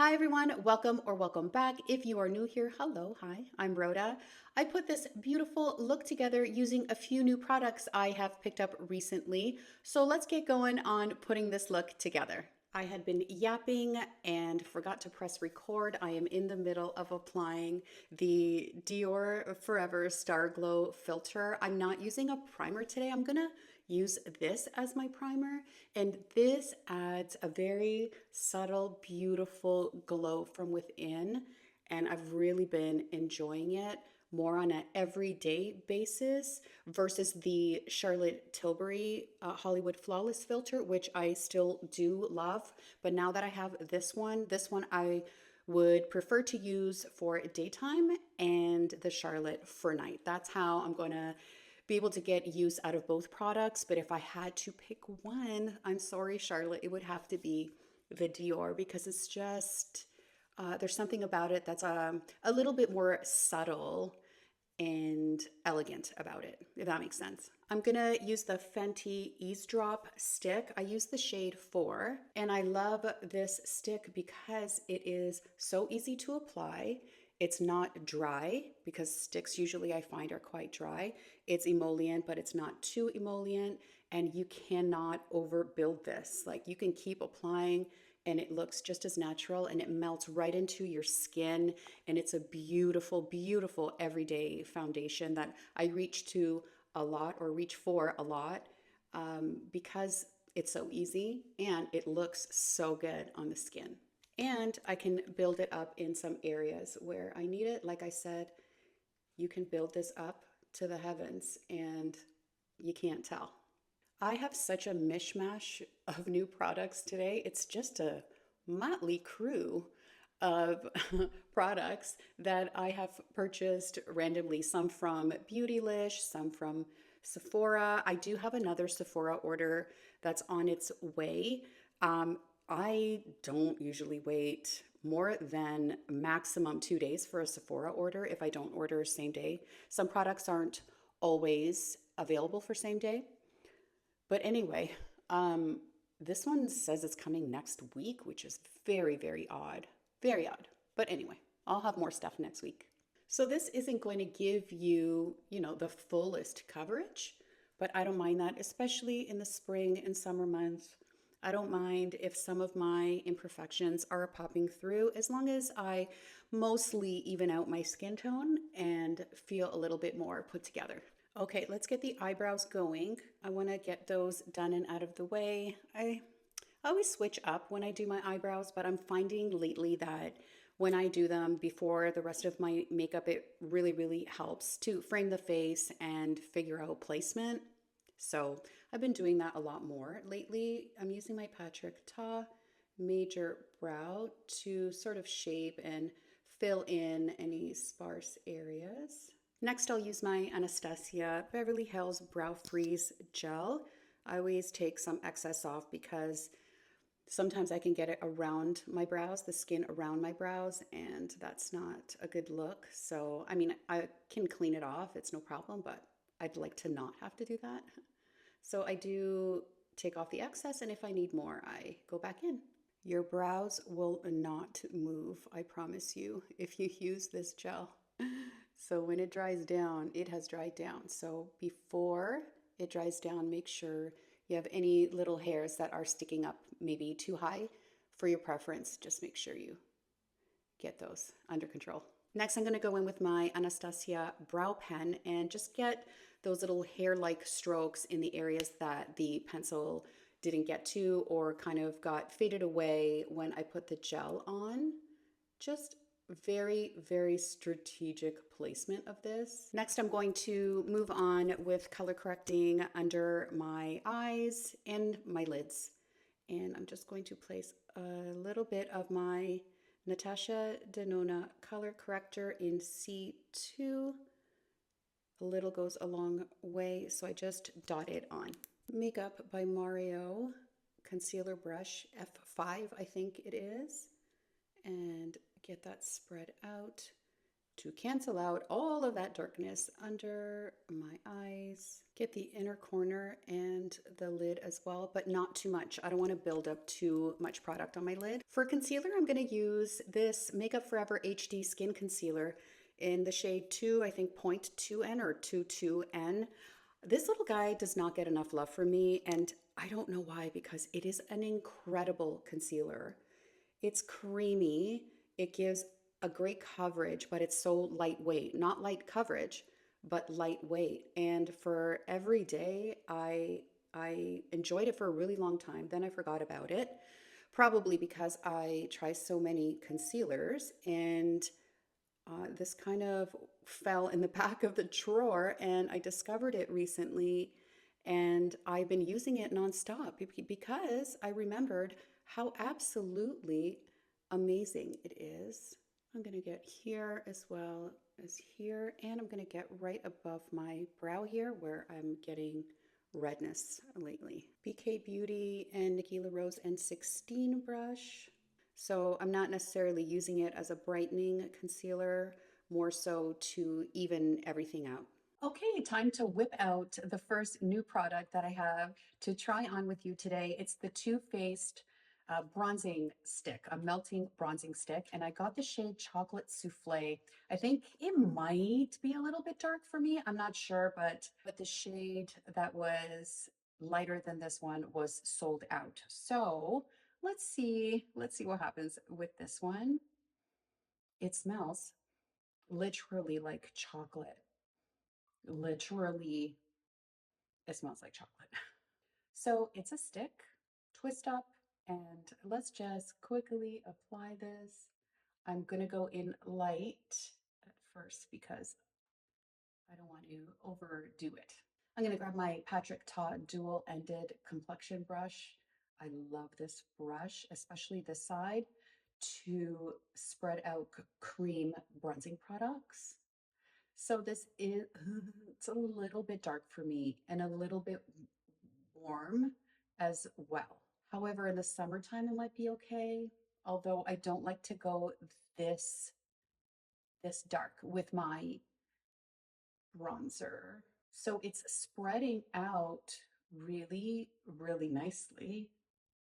Hi everyone, welcome or welcome back. If you are new here, hello, hi, I'm Rhoda. I put this beautiful look together using a few new products I have picked up recently. So let's get going on putting this look together. I had been yapping and forgot to press record. I am in the middle of applying the Dior Forever Star Glow filter. I'm not using a primer today. I'm gonna use this as my primer, and this adds a very subtle, beautiful glow from within, and I've really been enjoying it more on an everyday basis versus the Charlotte Tilbury Hollywood Flawless filter, which I still do love. But now that I have this one I would prefer to use for daytime and the Charlotte for night. That's how I'm going to be able to get use out of both products. But if I had to pick one, I'm sorry, Charlotte, it would have to be the Dior because it's just, there's something about it that's a little bit more subtle and elegant about it, if that makes sense. I'm gonna use the Fenty Eaze Drop stick. I use the shade 4, and I love this stick because it is so easy to apply. It's not dry because sticks usually I find are quite dry. It's emollient, but it's not too emollient, and you cannot overbuild this. Like, you can keep applying and it looks just as natural and it melts right into your skin, and it's a beautiful, beautiful everyday foundation that I reach to a lot or reach for a lot because it's so easy and it looks so good on the skin. And I can build it up in some areas where I need it. Like I said, you can build this up to the heavens and you can't tell. I have such a mishmash of new products today. It's just a motley crew of products that I have purchased randomly, some from Beautylish, some from Sephora. I do have another Sephora order that's on its way. I don't usually wait more than maximum 2 days for a Sephora order if I don't order same day. Some products aren't always available for same day. But anyway, this one says it's coming next week, which is very, very odd. Very odd. But anyway, I'll have more stuff next week. So this isn't going to give you, the fullest coverage, but I don't mind that, especially in the spring and summer months. I don't mind if some of my imperfections are popping through, as long as I mostly even out my skin tone and feel a little bit more put together. Okay, let's get the eyebrows going. I want to get those done and out of the way. I always switch up when I do my eyebrows, but I'm finding lately that when I do them before the rest of my makeup, it really, really helps to frame the face and figure out placement. So I've been doing that a lot more lately. I'm using my Patrick TaMajor brow to sort of shape and fill in any sparse areas. Next, I'll use my Anastasia Beverly Hills Brow Freeze Gel. I always take some excess off because sometimes I can get it around my brows, the skin around my brows, and that's not a good look. So, I mean, I can clean it off, it's no problem, but I'd like to not have to do that. So I do take off the excess, and if I need more, I go back in. Your brows will not move, I promise you, if you use this gel. So when it dries down, it has dried down. So before it dries down, make sure you have any little hairs that are sticking up maybe too high for your preference. Just make sure you get those under control. Next, I'm going to go in with my Anastasia brow pen and just get those little hair-like strokes in the areas that the pencil didn't get to or kind of got faded away when I put the gel on. Just very, very strategic placement of this. Next, I'm going to move on with color correcting under my eyes and my lids. And I'm just going to place a little bit of my Natasha Denona color corrector in C2. A little goes a long way, so I just dot it on. Makeup by Mario concealer brush F5, I think it is. And get that spread out to cancel out all of that darkness under my eyes. Get the inner corner and the lid as well, but not too much. I don't want to build up too much product on my lid. For concealer, I'm going to use this Makeup Forever HD Skin Concealer in the shade 2, I think 0.2N or 22N. This little guy does not get enough love from me, and I don't know why, because it is an incredible concealer. It's creamy. It gives a great coverage, but it's so lightweight. Not light coverage, but lightweight. And for every day, I enjoyed it for a really long time. Then I forgot about it, probably because I try so many concealers, and this kind of fell in the back of the drawer, and I discovered it recently, and I've been using it nonstop because I remembered how absolutely amazing it is. I'm going to get here as well as here, and I'm going to get right above my brow here where I'm getting redness lately. BK Beauty and Nikki LaRose N16 brush. So I'm not necessarily using it as a brightening concealer, more so to even everything out. Okay, time to whip out the first new product that I have to try on with you today. It's the Too Faced bronzing stick, a melting bronzing stick, and I got the shade Chocolate Souffle. I think it might be a little bit dark for me. I'm not sure, but the shade that was lighter than this one was sold out. So let's see what happens with this one. It smells literally like chocolate. Literally, it smells like chocolate. So it's a stick, twist up, and let's just quickly apply this. I'm gonna go in light at first because I don't want to overdo it. I'm gonna grab my Patrick Ta dual-ended complexion brush. I love this brush, especially this side, to spread out cream bronzing products. So this is, it's a little bit dark for me and a little bit warm as well. However, in the summertime, it might be okay. Although I don't like to go this dark with my bronzer. So it's spreading out really, really nicely.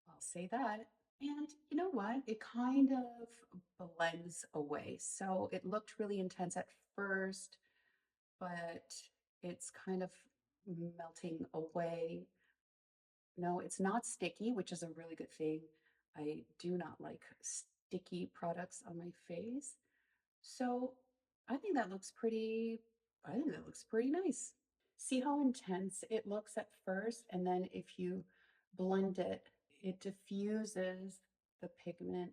I'll say that. And you know what? It kind of blends away. So it looked really intense at first, but it's kind of melting away. No, it's not sticky, which is a really good thing. I do not like sticky products on my face. So I think that looks pretty nice. See how intense it looks at first, and then if you blend it, it diffuses the pigment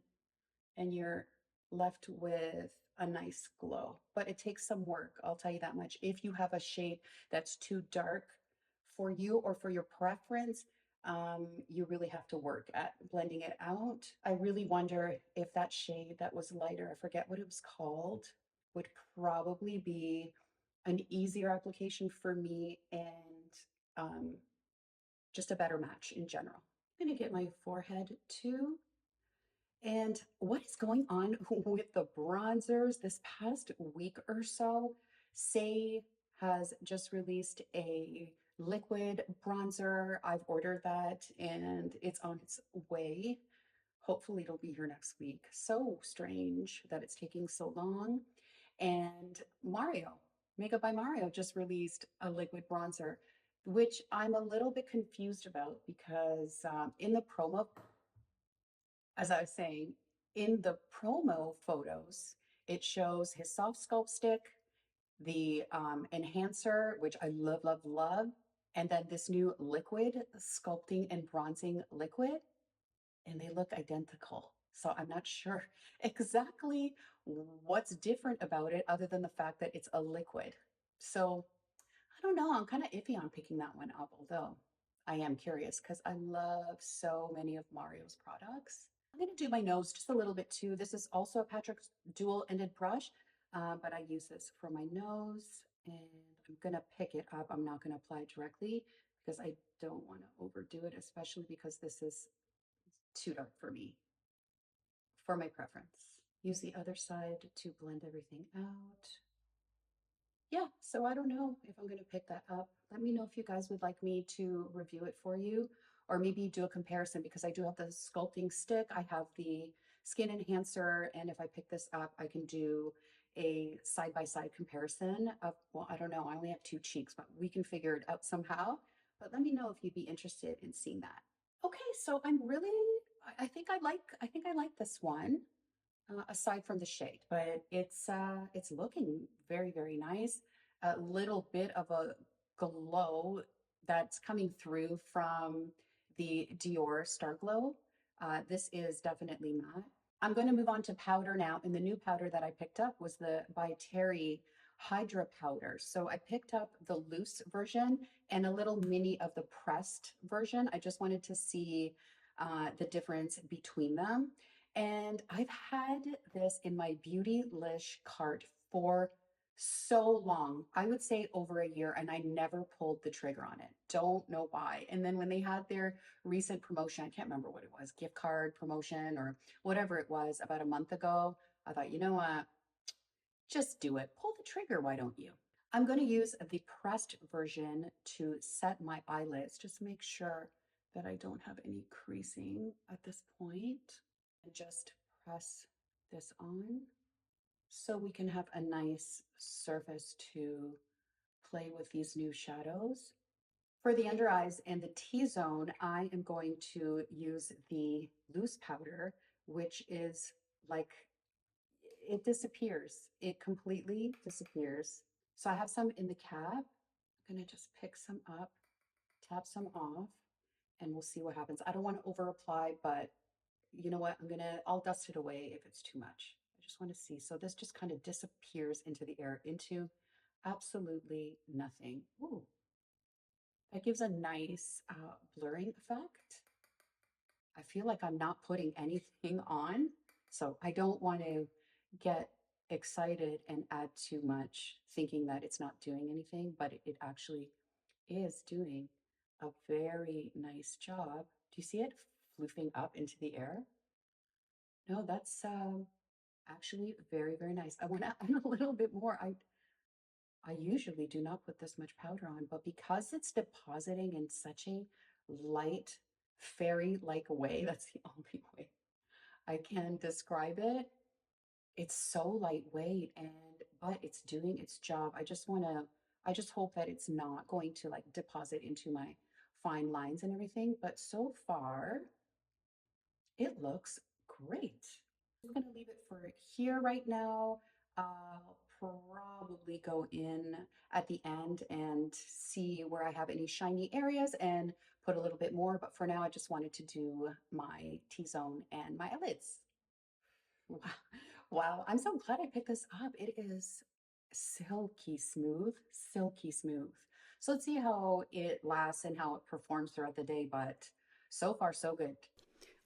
and you're left with a nice glow. But it takes some work, I'll tell you that much. If you have a shade that's too dark for you or for your preference, you really have to work at blending it out. I really wonder if that shade that was lighter, I forget what it was called, would probably be an easier application for me and um, just a better match in general. I'm gonna get my forehead too. And what is going on with the bronzers this past week or so? Say has just released a liquid bronzer. I've ordered that and it's on its way. Hopefully, it'll be here next week. So strange that it's taking so long. And Mario, Makeup by Mario, just released a liquid bronzer, which I'm a little bit confused about because in the promo, as I was saying, in the promo photos, it shows his soft sculpt stick, the enhancer, which I love, love, love, and then this new liquid sculpting and bronzing liquid, and they look identical. So I'm not sure exactly what's different about it other than the fact that it's a liquid. So I don't know. I'm kind of iffy on picking that one up, although I am curious because I love so many of Mario's products. I'm going to do my nose just a little bit too. This is also a Patrick's dual-ended brush, but I use this for my nose and I'm going to pick it up. I'm not going to apply it directly because I don't want to overdo it, especially because this is too dark for me, for my preference. use the other side to blend everything out. Yeah, so I don't know if I'm going to pick that up. Let me know if you guys would like me to review it for you, or maybe do a comparison, because I do have the sculpting stick, I have the skin enhancer, and if I pick this up, I can do a side-by-side comparison of, well, I don't know, I only have two cheeks, but we can figure it out somehow. But let me know if you'd be interested in seeing that. Okay, so I'm really, I think I like this one, aside from the shade, but it's looking very, very nice. A little bit of a glow that's coming through from the Dior Star Glow. This is definitely matte. I'm going to move on to powder now, and the new powder that I picked up was the by Terry Hydra powder. So I picked up the loose version and a little mini of the pressed version. I just wanted to see the difference between them. And I've had this in my Beautylish cart for so long. I would say over a year, and I never pulled the trigger on it. Don't know why. And then when they had their recent promotion, I can't remember what it was, gift card promotion or whatever it was, about a month ago, I thought, you know what? Just do it. Pull the trigger, why don't you? I'm going to use the pressed version to set my eyelids. Just make sure that I don't have any creasing at this point. And just press this on so we can have a nice surface to play with these new shadows. For the under eyes and the T-zone, I am going to use the loose powder, which is like, it disappears. It completely disappears. So I have some in the cap. I'm gonna just pick some up, tap some off, and we'll see what happens. I don't want to over apply, but you know what? I'll dust it away if it's too much. I just want to see. So this just kind of disappears into the air, into absolutely nothing. Ooh, that gives a nice blurring effect. I feel like I'm not putting anything on, so I don't want to get excited and add too much thinking that it's not doing anything, but it actually is doing a very nice job. Do you see it floofing up into the air? No, that's actually very, very nice. I want to add a little bit more. I usually do not put this much powder on, but because it's depositing in such a light, fairy-like way, that's the only way I can describe it. It's so lightweight, and but it's doing its job. I just hope that it's not going to like deposit into my fine lines and everything, but so far it looks great. I'm gonna leave it for here right now. I'll probably go in at the end and see where I have any shiny areas and put a little bit more, but for now I just wanted to do my T-zone and my eyelids. Wow. Wow, I'm so glad I picked this up. It is silky smooth, silky smooth. So let's see how it lasts and how it performs throughout the day, but so far so good.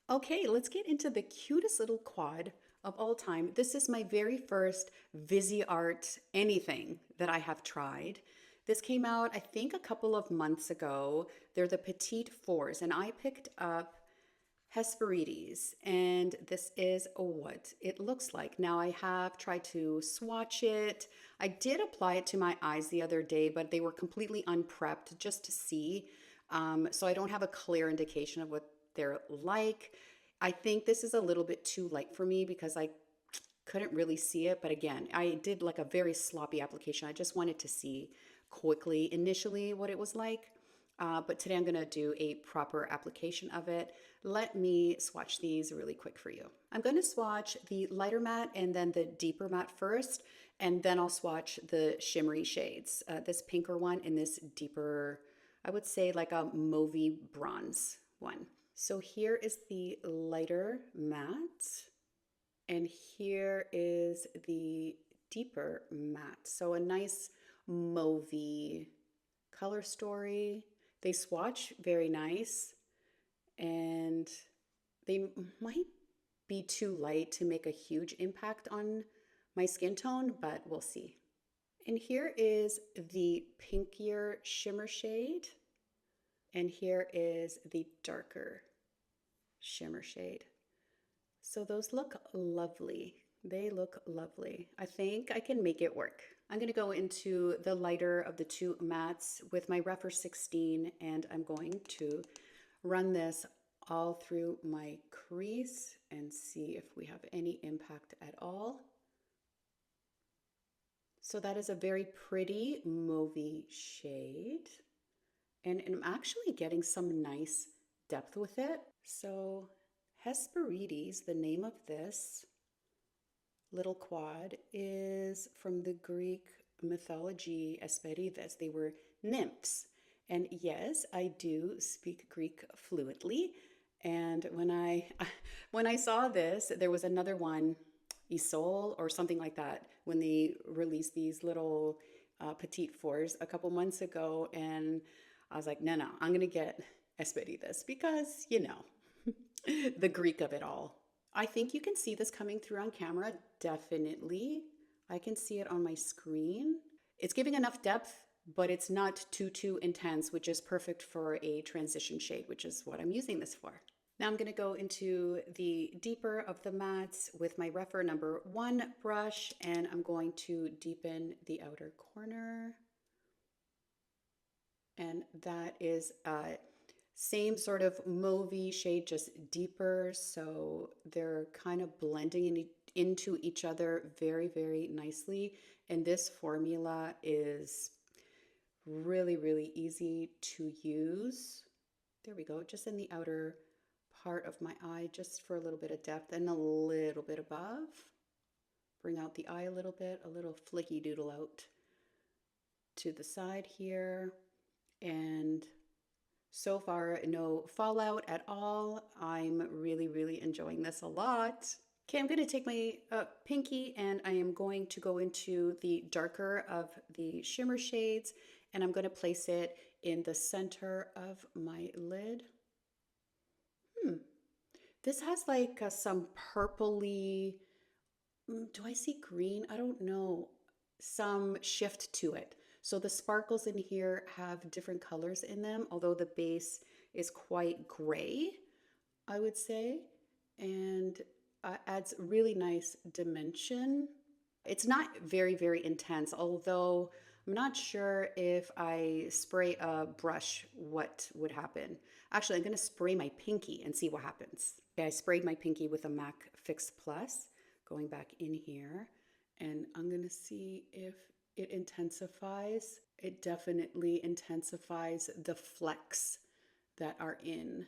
Okay, let's get into the cutest little quad of all time. This is my very first Viseart anything that I have tried. This came out, I think, a couple of months ago. They're the Petit fours, and I picked up Hesperides, and this is what it looks like. Now, I have tried to swatch it. I did apply it to my eyes the other day, but they were completely unprepped just to see. So I don't have a clear indication of what they're like. I think this is a little bit too light for me because I couldn't really see it. But again, I did like a very sloppy application. I just wanted to see quickly initially what it was like. But today I'm going to do a proper application of it. Let me swatch these really quick for you. I'm going to swatch the lighter matte and then the deeper matte first, and then I'll swatch the shimmery shades. This pinker one and this deeper, I would say like a mauvey bronze one. So here is the lighter matte, and here is the deeper matte. So a nice mauvey color story. They swatch very nice, and they might be too light to make a huge impact on my skin tone, but we'll see. And here is the pinkier shimmer shade, and here is the darker shimmer shade. So those look lovely. They look lovely. I think I can make it work. I'm going to go into the lighter of the two mattes with my Rephr 16, and I'm going to run this all through my crease and see if we have any impact at all. So that is a very pretty mauvey shade, and I'm actually getting some nice depth with it. So Hesperides, the name of this little quad, is from the Greek mythology Hesperides. They were nymphs. And yes, I do speak Greek fluently. And when I saw this, there was another one, Isol or something like that, when they released these little Petit fours a couple months ago. And I was like, no, I'm going to get Hesperides because, you know, the Greek of it all. I think you can see this coming through on camera, definitely. I can see it on my screen. It's giving enough depth, but it's not too intense, which is perfect for a transition shade, which is what I'm using this for. Now I'm going to go into the deeper of the mattes with my Rephr number 1 brush, and I'm going to deepen the outer corner. And that is same sort of mauvey shade, just deeper. So they're kind of blending into each other very, very nicely. And this formula is really, really easy to use. There we go, just in the outer part of my eye, just for a little bit of depth and a little bit above. Bring out the eye a little bit, a little flicky doodle out to the side here. And so far, no fallout at all. I'm really, really enjoying this a lot. Okay, I'm going to take my pinky and I am going to go into the darker of the shimmer shades, and I'm going to place it in the center of my lid. This has like some purpley, do I see green? I don't know. Some shift to it. So the sparkles in here have different colors in them, although the base is quite gray, I would say, and adds really nice dimension. It's not very, very intense, although I'm not sure if I spray a brush, what would happen. Actually, I'm going to spray my pinky and see what happens. Okay, I sprayed my pinky with a MAC Fix Plus, going back in here, and I'm going to see if it intensifies. It definitely intensifies the flecks that are in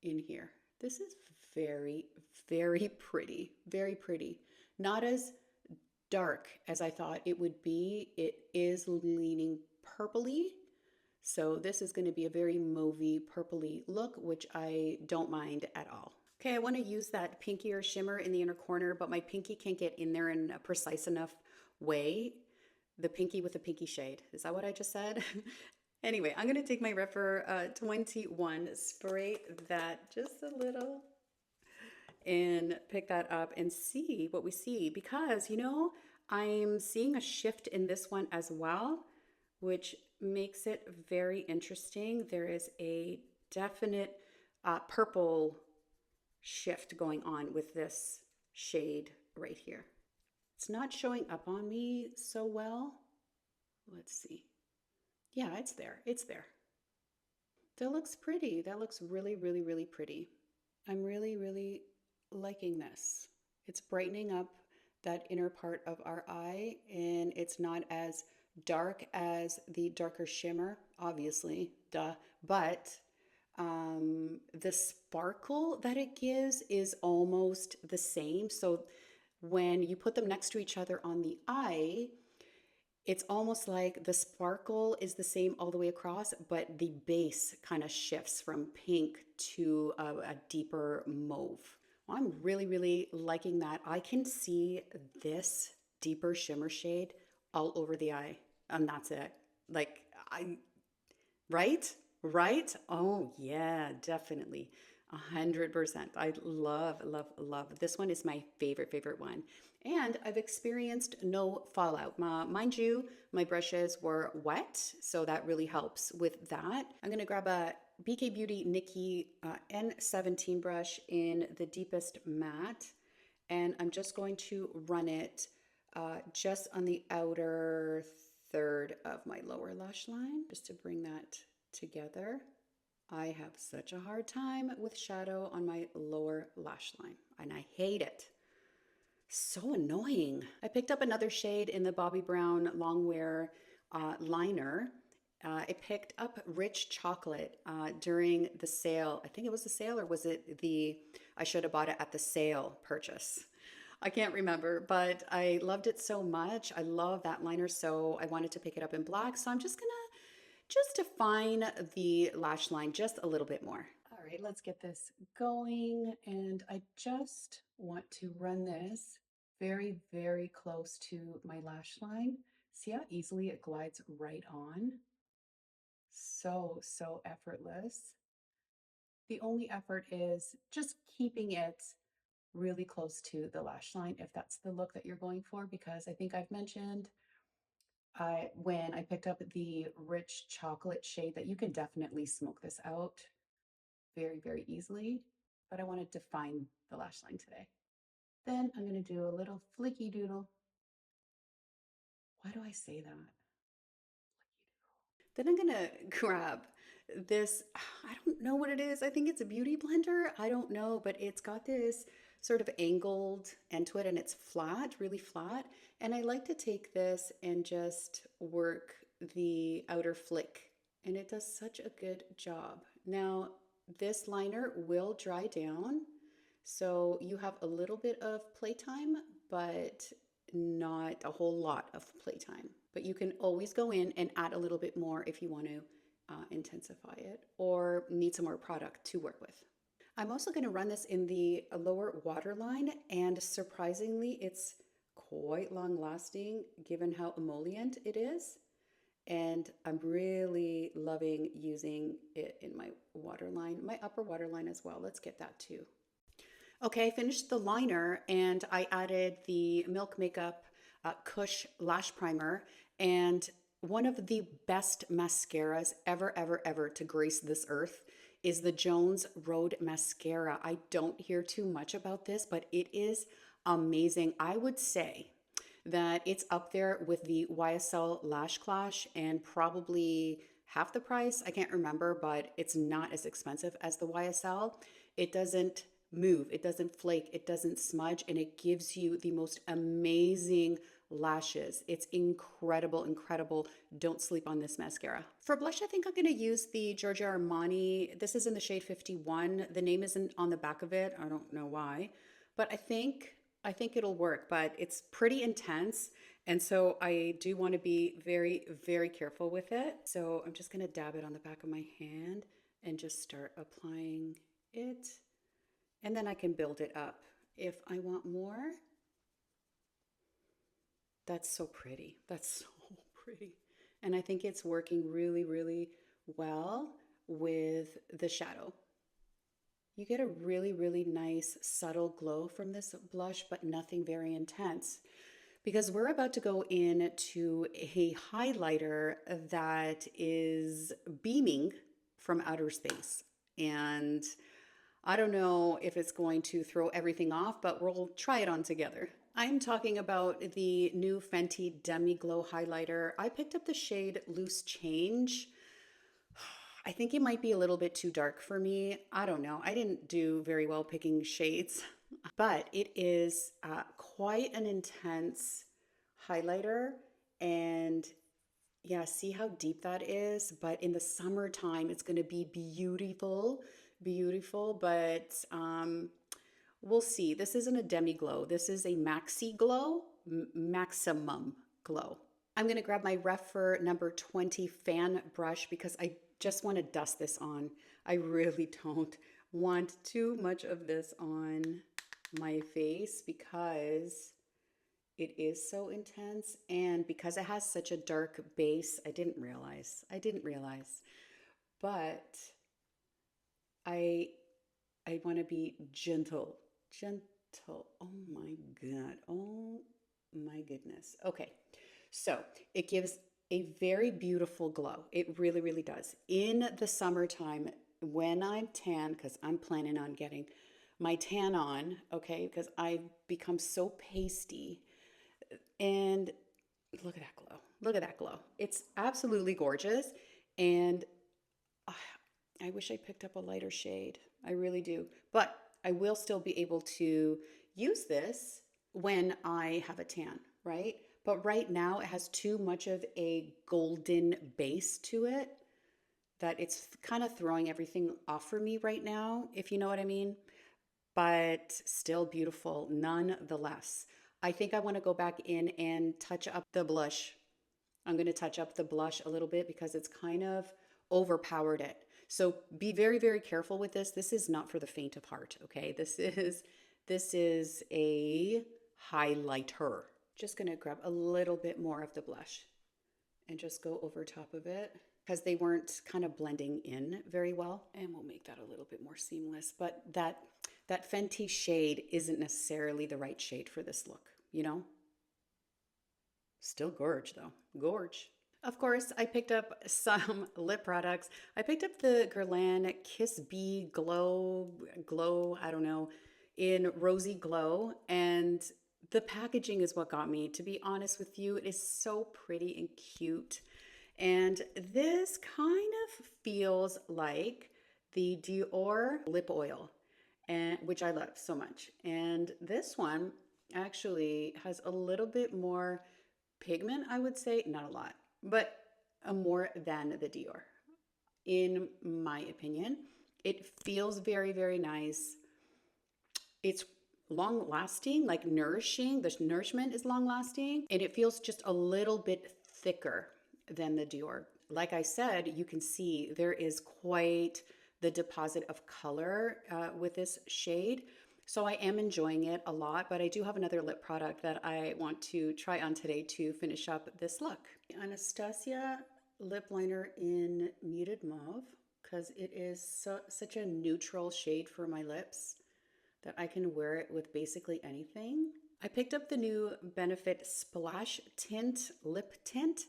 here. This is very, very pretty, very pretty. Not as dark as I thought it would be. It is leaning purpley. So this is going to be a very mauvey purpley look, which I don't mind at all. Okay, I want to use that pinkier shimmer in the inner corner, but my pinky can't get in there in a precise enough way. The pinky with the pinky shade. Is that what I just said? Anyway, I'm going to take my Rephr 21, spray that just a little, and pick that up and see what we see. Because, you know, I'm seeing a shift in this one as well, which makes it very interesting. There is a definite purple shift going on with this shade right here. It's not showing up on me so well. Let's see. Yeah, it's there. It's there. That looks pretty. That looks really, really, really pretty. I'm really, really liking this. It's brightening up that inner part of our eye, and it's not as dark as the darker shimmer, obviously, duh, but the sparkle that it gives is almost the same. So when you put them next to each other on the eye, it's almost like the sparkle is the same all the way across, but the base kind of shifts from pink to a deeper mauve. Well, I'm really, really liking that. I can see this deeper shimmer shade all over the eye, and that's it. Like, right? Right? Oh, yeah, definitely. 100%. I love, love, love. This one is my favorite one. And I've experienced no fallout. Mind you, my brushes were wet, so that really helps with that. I'm going to grab a BK Beauty Nikki N17 brush in the deepest matte, and I'm just going to run it just on the outer third of my lower lash line, just to bring that together. I have such a hard time with shadow on my lower lash line, and I hate it. So annoying. I picked up another shade in the Bobbi Brown Longwear liner. I picked up Rich Chocolate during the sale. I think it was the sale, or was it I should have bought it at the sale purchase. I can't remember, but I loved it so much. I love that liner, so I wanted to pick it up in black. So I'm just gonna define the lash line just a little bit more. All right, let's get this going. And I just want to run this very, very close to my lash line. See how easily it glides right on? So effortless. The only effort is just keeping it really close to the lash line if that's the look that you're going for, because I think I've mentioned when I picked up the Rich Chocolate shade that you can definitely smoke this out very, very easily, but I want to define the lash line today. Then I'm going to do a little flicky doodle. Why do I say that? Then I'm gonna grab this, I don't know what it is. I think it's a beauty blender. I don't know, but it's got this sort of angled end to it, and it's flat, really flat. And I like to take this and just work the outer flick, and it does such a good job. Now, this liner will dry down, so you have a little bit of playtime, but not a whole lot of playtime. But you can always go in and add a little bit more if you want to intensify it or need some more product to work with. I'm also going to run this in the lower waterline, and surprisingly, it's quite long lasting given how emollient it is. And I'm really loving using it in my waterline, my upper waterline as well. Let's get that too. Okay, I finished the liner and I added the Milk Makeup Kush Lash Primer, and one of the best mascaras ever to grace this earth is the Jones Road Mascara. I don't hear too much about this, but it is amazing. I would say that it's up there with the YSL Lash Clash and probably half the price. I can't remember, but it's not as expensive as the YSL. It doesn't move, it doesn't flake, it doesn't smudge, and it gives you the most amazing lashes. It's incredible, incredible. Don't sleep on this mascara. For blush, I think I'm going to use the Giorgio Armani. This is in the shade 51. The name isn't on the back of it. I don't know why, but I think it'll work, but it's pretty intense. And so I do want to be very, very careful with it. So I'm just going to dab it on the back of my hand and just start applying it. And then I can build it up if I want more. That's so pretty. That's so pretty. And I think it's working really, really well with the shadow. You get a really, really nice subtle glow from this blush, but nothing very intense, because we're about to go into a highlighter that is beaming from outer space. And I don't know if it's going to throw everything off, but we'll try it on together. I'm talking about the new Fenty Demi Glow Highlighter. I picked up the shade Loose Change. I think it might be a little bit too dark for me. I don't know. I didn't do very well picking shades, but it is quite an intense highlighter. And yeah, see how deep that is? But in the summertime, it's going to be beautiful, beautiful. But we'll see. This isn't a demi glow. This is a maxi glow, maximum glow. I'm going to grab my Refer number 20 fan brush because I just want to dust this on. I really don't want too much of this on my face because it is so intense, and because it has such a dark base, I didn't realize, but I want to be gentle. Oh my God. Oh my goodness. Okay. So it gives a very beautiful glow. It really, really does. In the summertime, when I'm tan, because I'm planning on getting my tan on, okay, because I've become so pasty. And look at that glow. Look at that glow. It's absolutely gorgeous. And uh, I wish I picked up a lighter shade. I really do. But I will still be able to use this when I have a tan, right? But right now it has too much of a golden base to it that it's kind of throwing everything off for me right now, if you know what I mean. But still beautiful nonetheless. I think I want to go back in and touch up the blush. I'm going to touch up the blush a little bit because it's kind of overpowered it. So be very, very careful with this. This is not for the faint of heart, okay? This is a highlighter. Just going to grab a little bit more of the blush and just go over top of it because they weren't kind of blending in very well. And we'll make that a little bit more seamless. But that Fenty shade isn't necessarily the right shade for this look, you know? Still gorge though, gorge. Of course, I picked up some lip products. I picked up the Guerlain Kiss Bee Glow, I don't know, in Rosy Glow. And the packaging is what got me. To be honest with you, it is so pretty and cute. And this kind of feels like the Dior lip oil, and which I love so much. And this one actually has a little bit more pigment, I would say, not a lot, but more than the Dior. In my opinion, it feels very, very nice. It's long lasting, like nourishing. The nourishment is long lasting, and it feels just a little bit thicker than the Dior. Like I said, you can see there is quite the deposit of color with this shade. So I am enjoying it a lot, but I do have another lip product that I want to try on today to finish up this look. Anastasia lip liner in Muted Mauve, because it is such a neutral shade for my lips that I can wear it with basically anything. I picked up the new Benefit Splashtint lip tint,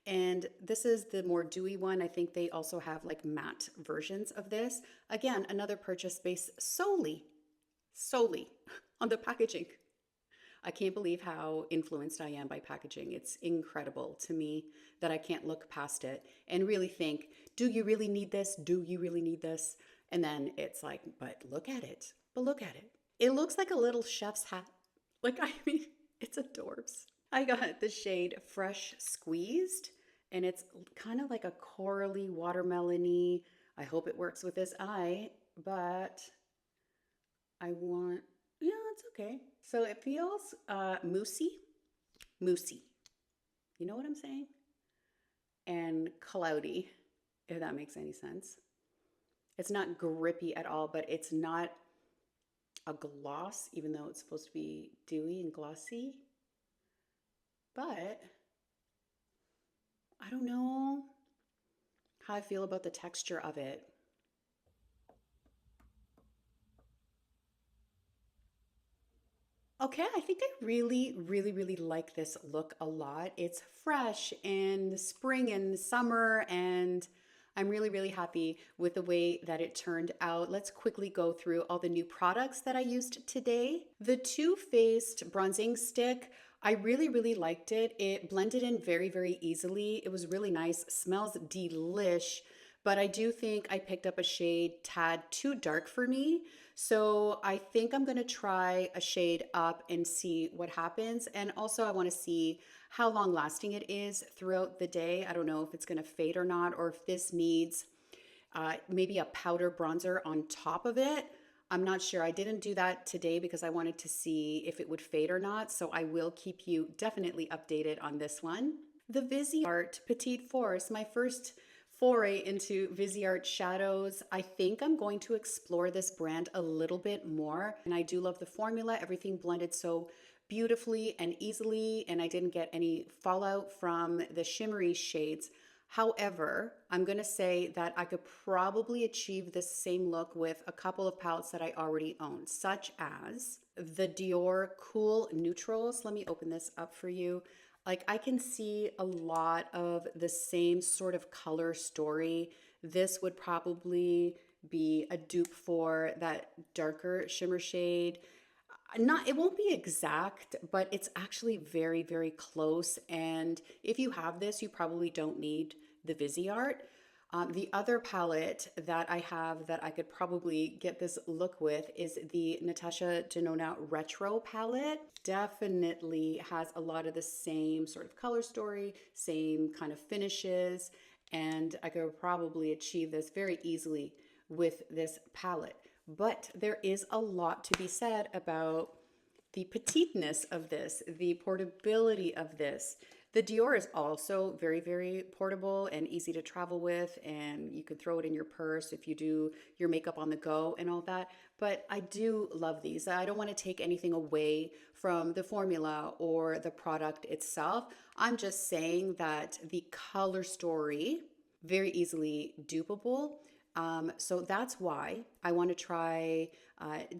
and this is the more dewy one. I think they also have like matte versions of this. Again, another purchase based solely on the packaging. I can't believe how influenced I am by packaging. It's incredible to me that I can't look past it and really think, do you really need this? Do you really need this? And then it's like, but look at it. But look at it. It looks like a little chef's hat. Like, I mean, it's adorbs. I got the shade Fresh Squeezed, and it's kind of like a corally, watermelony. I hope it works with this eye, but yeah, it's okay. So it feels moussey. You know what I'm saying? And cloudy, if that makes any sense. It's not grippy at all, but it's not a gloss, even though it's supposed to be dewy and glossy. But I don't know how I feel about the texture of it. Okay, I think I really, really, really like this look a lot. It's fresh and spring and summer, and I'm really, really happy with the way that it turned out. Let's quickly go through all the new products that I used today. The Too Faced bronzing stick, I really, really liked it. It blended in very, very easily. It was really nice, smells delish, but I do think I picked up a shade tad too dark for me. So I think I'm gonna try a shade up and see what happens. And also I wanna see how long lasting it is throughout the day. I don't know if it's gonna fade or not, or if this needs maybe a powder bronzer on top of it. I'm not sure. I didn't do that today because I wanted to see if it would fade or not. So I will keep you definitely updated on this one. The Viseart Petit Force, my first foray into Viseart shadows. I think I'm going to explore this brand a little bit more. And I do love the formula. Everything blended so beautifully and easily, and I didn't get any fallout from the shimmery shades. However, I'm going to say that I could probably achieve this same look with a couple of palettes that I already own, such as the Dior Cool Neutrals. Let me open this up for you. Like, I can see a lot of the same sort of color story. This would probably be a dupe for that darker shimmer shade. It won't be exact, but it's actually very, very close. And if you have this, you probably don't need the Viseart. The other palette that I have that I could probably get this look with is the Natasha Denona Retro palette. Definitely has a lot of the same sort of color story, same kind of finishes, and I could probably achieve this very easily with this palette. But there is a lot to be said about the petiteness of this, the portability of this. The Dior is also very, very portable and easy to travel with, and you can throw it in your purse if you do your makeup on the go and all that. But I do love these. I don't want to take anything away from the formula or the product itself. I'm just saying that the color story, very easily dupable. So that's why I want to try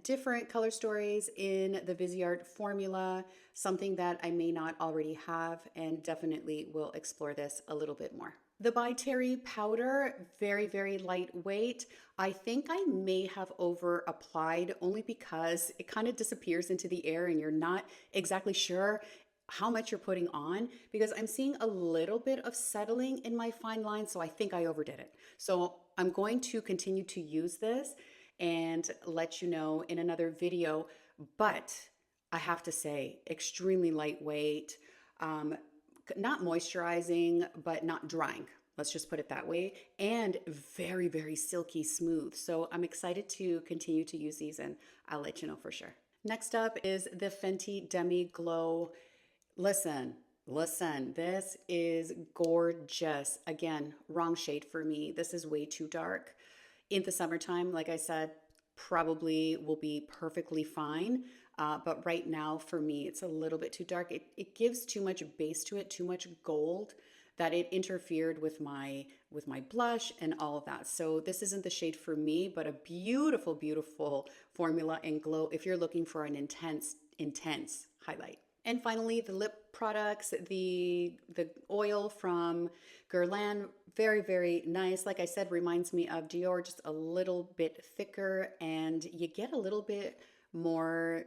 different color stories in the Viseart formula, something that I may not already have, and definitely will explore this a little bit more. The By Terry powder, very, very lightweight. I think I may have over applied only because it kind of disappears into the air and you're not exactly sure how much you're putting on, because I'm seeing a little bit of settling in my fine line, so I think I overdid it. So I'm going to continue to use this and let you know in another video, but I have to say, extremely lightweight, not moisturizing, but not drying. Let's just put it that way. And very, very silky smooth. So I'm excited to continue to use these, and I'll let you know for sure. Next up is the Fenty Demi Glow. Listen, this is gorgeous. Again, wrong shade for me. This is way too dark. In the summertime, like I said, probably will be perfectly fine. But right now for me, it's a little bit too dark. It gives too much base to it, too much gold, that it interfered with my blush and all of that. So this isn't the shade for me, but a beautiful, beautiful formula and glow if you're looking for an intense highlight. And finally, the lip products, the oil from Guerlain, very, very nice. Like I said, reminds me of Dior, just a little bit thicker, and you get a little bit more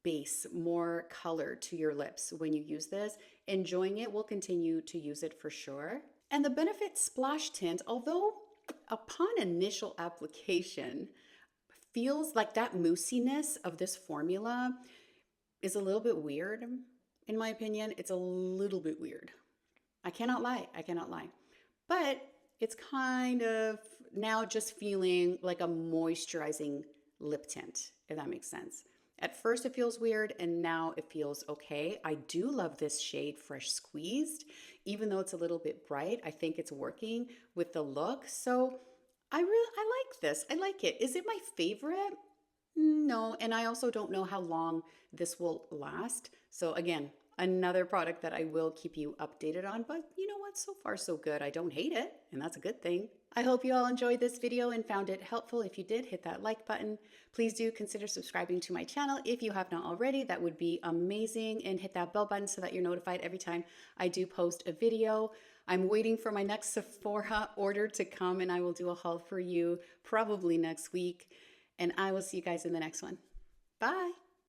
base, more color to your lips when you use this. Enjoying it, we'll continue to use it for sure. And the Benefit Splashtint, although upon initial application, feels like that moussiness of this formula is a little bit weird, in my opinion. It's a little bit weird. I cannot lie. But it's kind of now just feeling like a moisturizing lip tint, if that makes sense. At first it feels weird, and now it feels okay. I do love this shade Fresh Squeezed. Even though it's a little bit bright, I think it's working with the look. So I like this. I like it. Is it my favorite? No, and I also don't know how long this will last. So again, another product that I will keep you updated on, but you know what? So far so good. I don't hate it, and that's a good thing. I hope you all enjoyed this video and found it helpful. If you did, hit that like button. Please do consider subscribing to my channel if you have not already. That would be amazing. And hit that bell button so that you're notified every time I do post a video. I'm waiting for my next Sephora order to come, and I will do a haul for you probably next week. And I will see you guys in the next one. Bye.